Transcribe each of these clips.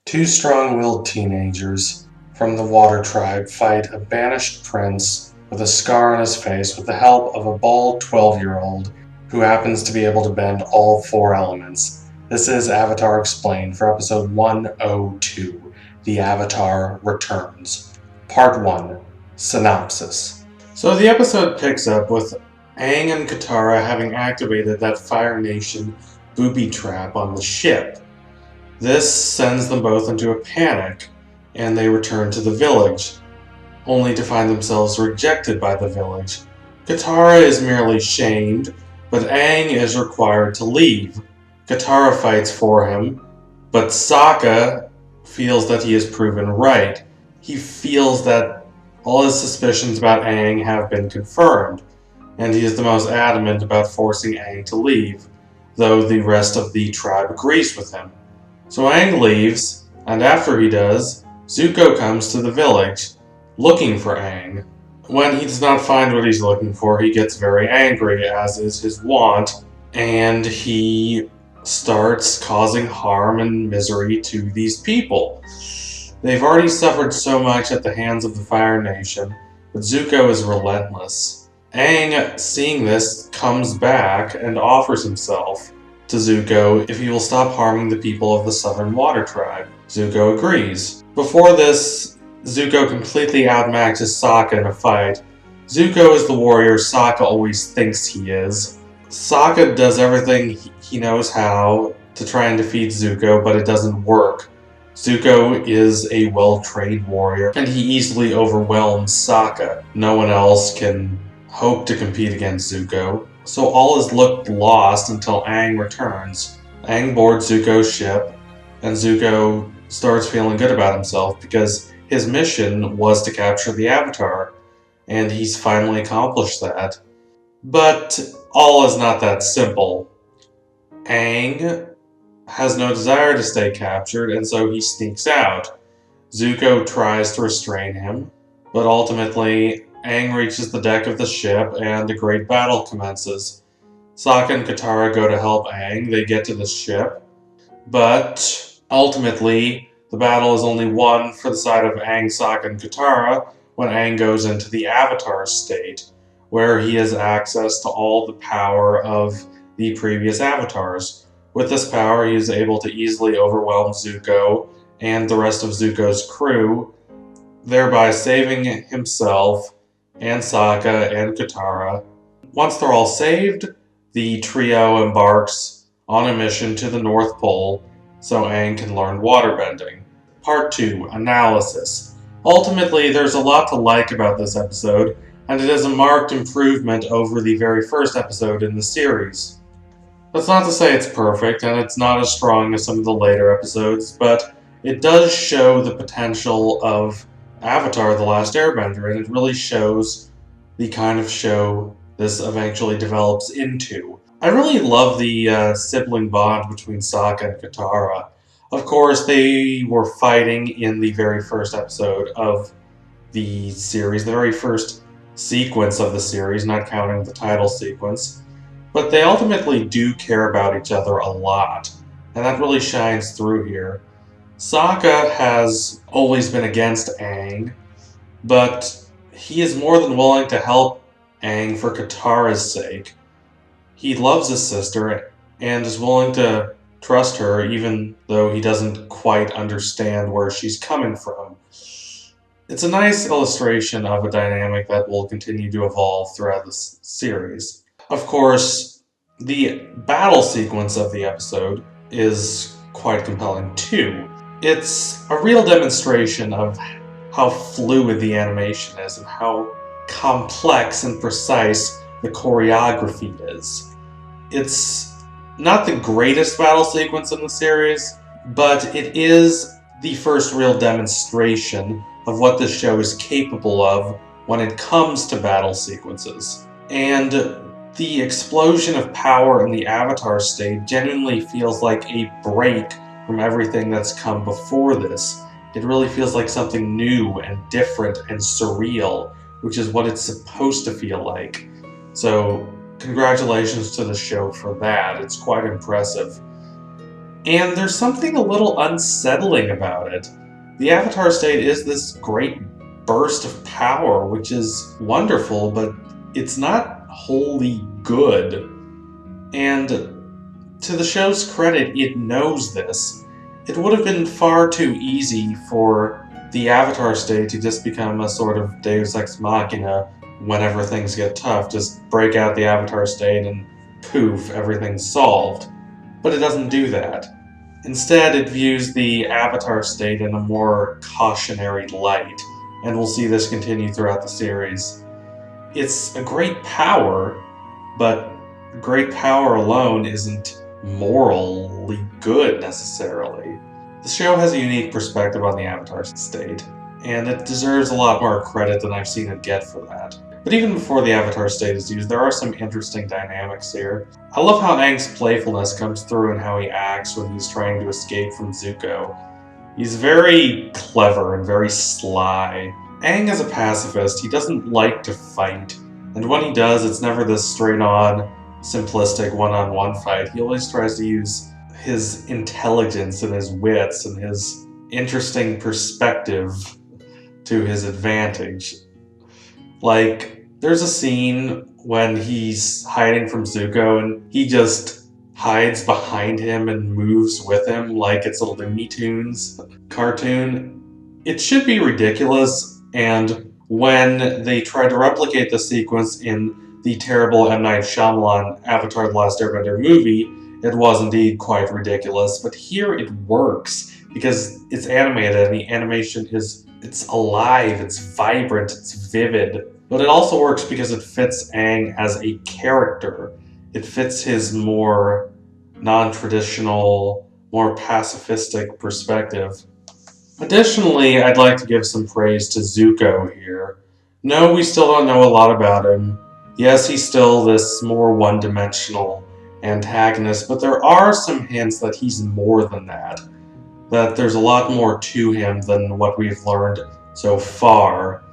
Two strong-willed teenagers from the Water Tribe fight a banished prince with a scar on his face with the help of a bald 12-year-old who happens to be able to bend all four elements. This is Avatar Explained for episode 102, The Avatar Returns. Part 1, Synopsis. So the episode picks up with Aang and Katara having activated that Fire Nation booby trap on the ship. This sends them both into a panic, and they return to the village, only to find themselves rejected by the village. Katara is merely shamed, but Aang is required to leave. Katara fights for him, but Sokka feels that he is proven right. He feels that all his suspicions about Aang have been confirmed, and he is the most adamant about forcing Aang to leave, though the rest of the tribe agrees with him. So Aang leaves, and after he does, Zuko comes to the village, looking for Aang. When he does not find what he's looking for, he gets very angry, as is his wont, and he starts causing harm and misery to these people. They've already suffered so much at the hands of the Fire Nation, but Zuko is relentless. Aang, seeing this, comes back and offers himself to Zuko if he will stop harming the people of the Southern Water Tribe. Zuko agrees. Before this, Zuko completely outmatches Sokka in a fight. Zuko is the warrior Sokka always thinks he is. Sokka does everything he knows how to try and defeat Zuko, but it doesn't work. Zuko is a well-trained warrior, and he easily overwhelms Sokka. No one else can hope to compete against Zuko. So all is looked lost until Aang returns. Aang boards Zuko's ship, and Zuko starts feeling good about himself because his mission was to capture the Avatar, and he's finally accomplished that. But all is not that simple. Aang has no desire to stay captured, and so he sneaks out. Zuko tries to restrain him, but ultimately Aang reaches the deck of the ship, and a great battle commences. Sokka and Katara go to help Aang. They get to the ship, but ultimately, the battle is only won for the side of Aang, Sokka, and Katara when Aang goes into the Avatar state, where he has access to all the power of the previous Avatars. With this power, he is able to easily overwhelm Zuko and the rest of Zuko's crew, thereby saving himself and Sokka and Katara. Once they're all saved, the trio embarks on a mission to the North Pole so Aang can learn waterbending. Part 2, Analysis. Ultimately, there's a lot to like about this episode, and it is a marked improvement over the very first episode in the series. That's not to say it's perfect, and it's not as strong as some of the later episodes, but it does show the potential of Avatar: The Last Airbender, and it really shows the kind of show this eventually develops into. I really love the sibling bond between Sokka and Katara. Of course, they were fighting in the very first episode of the series, the very first sequence of the series, not counting the title sequence, but they ultimately do care about each other a lot, and that really shines through here. Sokka has always been against Aang, but he is more than willing to help Aang for Katara's sake. He loves his sister and is willing to trust her even though he doesn't quite understand where she's coming from. It's a nice illustration of a dynamic that will continue to evolve throughout the series. Of course, the battle sequence of the episode is quite compelling too. It's a real demonstration of how fluid the animation is and how complex and precise the choreography is. It's not the greatest battle sequence in the series, but it is the first real demonstration of what this show is capable of when it comes to battle sequences. And the explosion of power in the Avatar state genuinely feels like a break from everything that's come before this. It really feels like something new and different and surreal, which is what it's supposed to feel like. So, congratulations to the show for that. It's quite impressive. And there's something a little unsettling about it. The Avatar state is this great burst of power, which is wonderful, but it's not wholly good. And to the show's credit, it knows this. It would have been far too easy for the Avatar state to just become a sort of Deus Ex Machina whenever things get tough. Just break out the Avatar state and poof, everything's solved. But it doesn't do that. Instead, it views the Avatar state in a more cautionary light, and we'll see this continue throughout the series. It's a great power, but great power alone isn't morally good necessarily. The show has a unique perspective on the Avatar state, and it deserves a lot more credit than I've seen it get for that. But even before the Avatar state is used, there are some interesting dynamics here. I love how Aang's playfulness comes through in how he acts when he's trying to escape from Zuko. He's very clever and very sly. Aang is a pacifist. He doesn't like to fight, and when he does, it's never this straight-on, simplistic one-on-one fight. He always tries to use his intelligence and his wits and his interesting perspective to his advantage. Like, there's a scene when he's hiding from Zuko and he just hides behind him and moves with him like it's a Looney Tunes cartoon. It should be ridiculous, and when they try to replicate the sequence in the terrible M. Night Shyamalan Avatar: The Last Airbender movie, it was indeed quite ridiculous, but here it works because it's animated and the animation it's alive, it's vibrant, it's vivid. But it also works because it fits Aang as a character. It fits his more non-traditional, more pacifistic perspective. Additionally, I'd like to give some praise to Zuko here. No, we still don't know a lot about him. Yes, he's still this more one-dimensional antagonist, but there are some hints that he's more than that. That there's a lot more to him than what we've learned so far.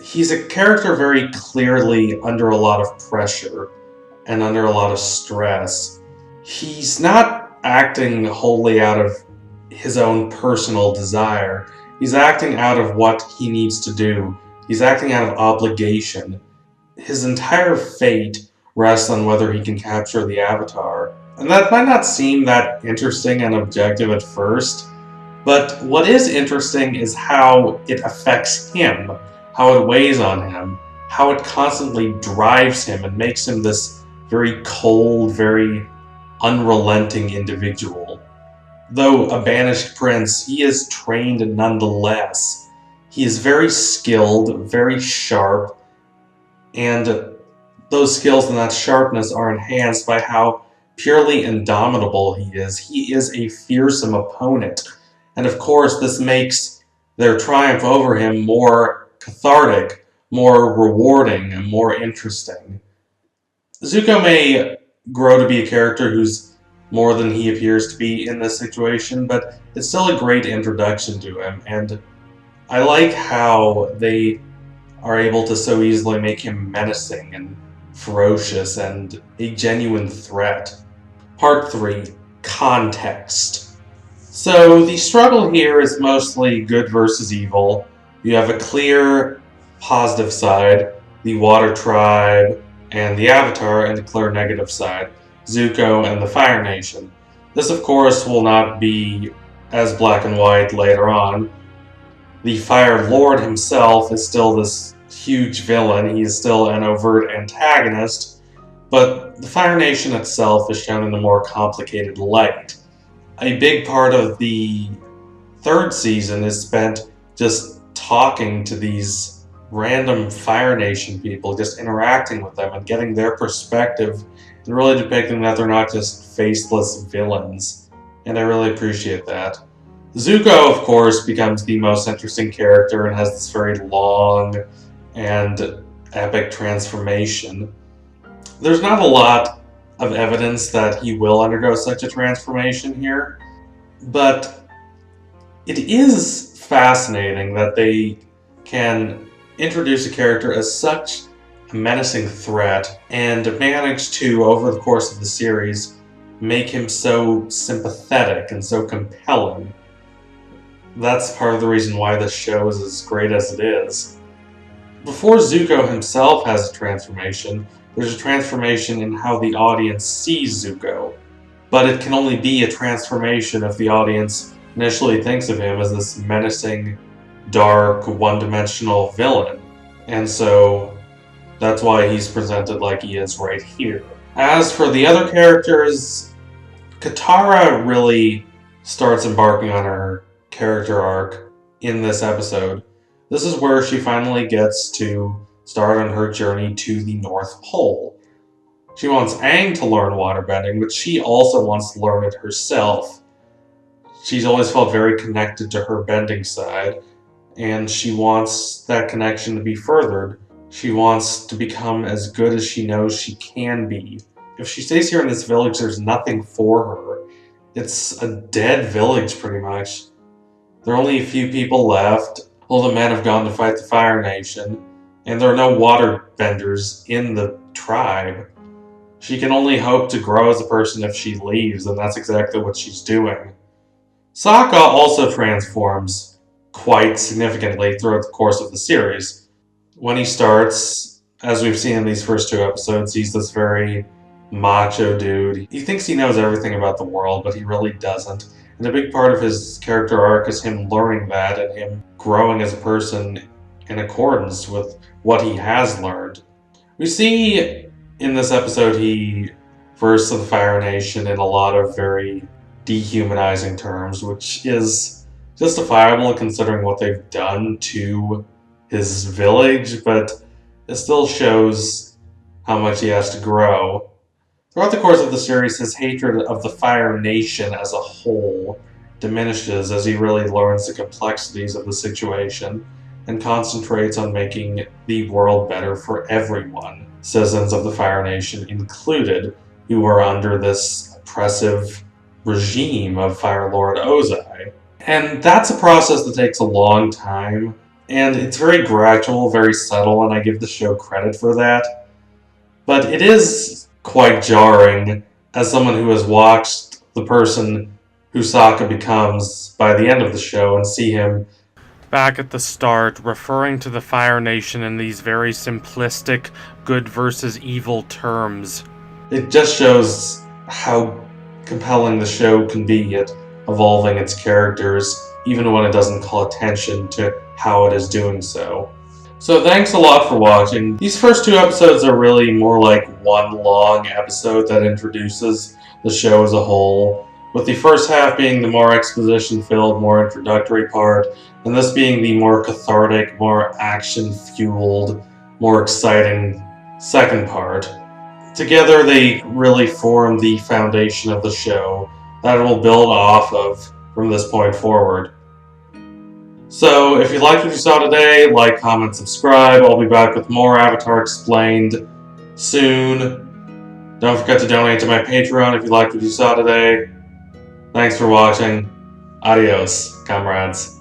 He's a character very clearly under a lot of pressure and under a lot of stress. He's not acting wholly out of his own personal desire. He's acting out of what he needs to do. He's acting out of obligation. His entire fate rests on whether he can capture the Avatar. And that might not seem that interesting and objective at first, but what is interesting is how it affects him, how it weighs on him, how it constantly drives him and makes him this very cold, very unrelenting individual. Though a banished prince, he is trained nonetheless. He is very skilled, very sharp, and those skills and that sharpness are enhanced by how purely indomitable he is. He is a fearsome opponent. And of course, this makes their triumph over him more cathartic, more rewarding, and more interesting. Zuko may grow to be a character who's more than he appears to be in this situation, but it's still a great introduction to him, and I like how they are able to so easily make him menacing and ferocious and a genuine threat. Part 3. Context. So the struggle here is mostly good versus evil. You have a clear positive side, the Water Tribe and the Avatar, and a clear negative side, Zuko and the Fire Nation. This, of course, will not be as black and white later on. The Fire Lord himself is still this huge villain. He is still an overt antagonist, but the Fire Nation itself is shown in a more complicated light. A big part of the third season is spent just talking to these random Fire Nation people, just interacting with them and getting their perspective and really depicting that they're not just faceless villains. And I really appreciate that. Zuko, of course, becomes the most interesting character and has this very long and epic transformation. There's not a lot of evidence that he will undergo such a transformation here, but it is fascinating that they can introduce a character as such a menacing threat and manage to, over the course of the series, make him so sympathetic and so compelling. That's part of the reason why this show is as great as it is. Before Zuko himself has a transformation, there's a transformation in how the audience sees Zuko. But it can only be a transformation if the audience initially thinks of him as this menacing, dark, one-dimensional villain. And so that's why he's presented like he is right here. As for the other characters, Katara really starts embarking on her character arc in this episode. This is where she finally gets to start on her journey to the North Pole. She wants Aang to learn waterbending, but she also wants to learn it herself. She's always felt very connected to her bending side, and she wants that connection to be furthered. She wants to become as good as she knows she can be. If she stays here in this village, there's nothing for her. It's a dead village, pretty much. There are only a few people left. All the men have gone to fight the Fire Nation, and there are no water benders in the tribe. She can only hope to grow as a person if she leaves, and that's exactly what she's doing. Sokka also transforms quite significantly throughout the course of the series. When he starts, as we've seen in these first 2 episodes, he's this very macho dude. He thinks he knows everything about the world, but he really doesn't. And a big part of his character arc is him learning that and him growing as a person in accordance with what he has learned. We see in this episode he refers to the Fire Nation in a lot of very dehumanizing terms, which is justifiable considering what they've done to his village, but it still shows how much he has to grow. Throughout the course of the series, his hatred of the Fire Nation as a whole diminishes as he really learns the complexities of the situation and concentrates on making the world better for everyone, citizens of the Fire Nation included, who are under this oppressive regime of Fire Lord Ozai. And that's a process that takes a long time, and it's very gradual, very subtle, and I give the show credit for that. But it is quite jarring as someone who has watched the person who Sokka becomes by the end of the show and see him back at the start referring to the Fire Nation in these very simplistic good versus evil terms. It just shows how compelling the show can be at evolving its characters, even when it doesn't call attention to how it is doing so. So thanks a lot for watching. These first 2 episodes are really more like one long episode that introduces the show as a whole, with the first half being the more exposition-filled, more introductory part, and this being the more cathartic, more action-fueled, more exciting second part. Together they really form the foundation of the show that it will build off of from this point forward. So, if you liked what you saw today, like, comment, subscribe. I'll be back with more Avatar Explained soon. Don't forget to donate to my Patreon if you liked what you saw today. Thanks for watching. Adios, comrades.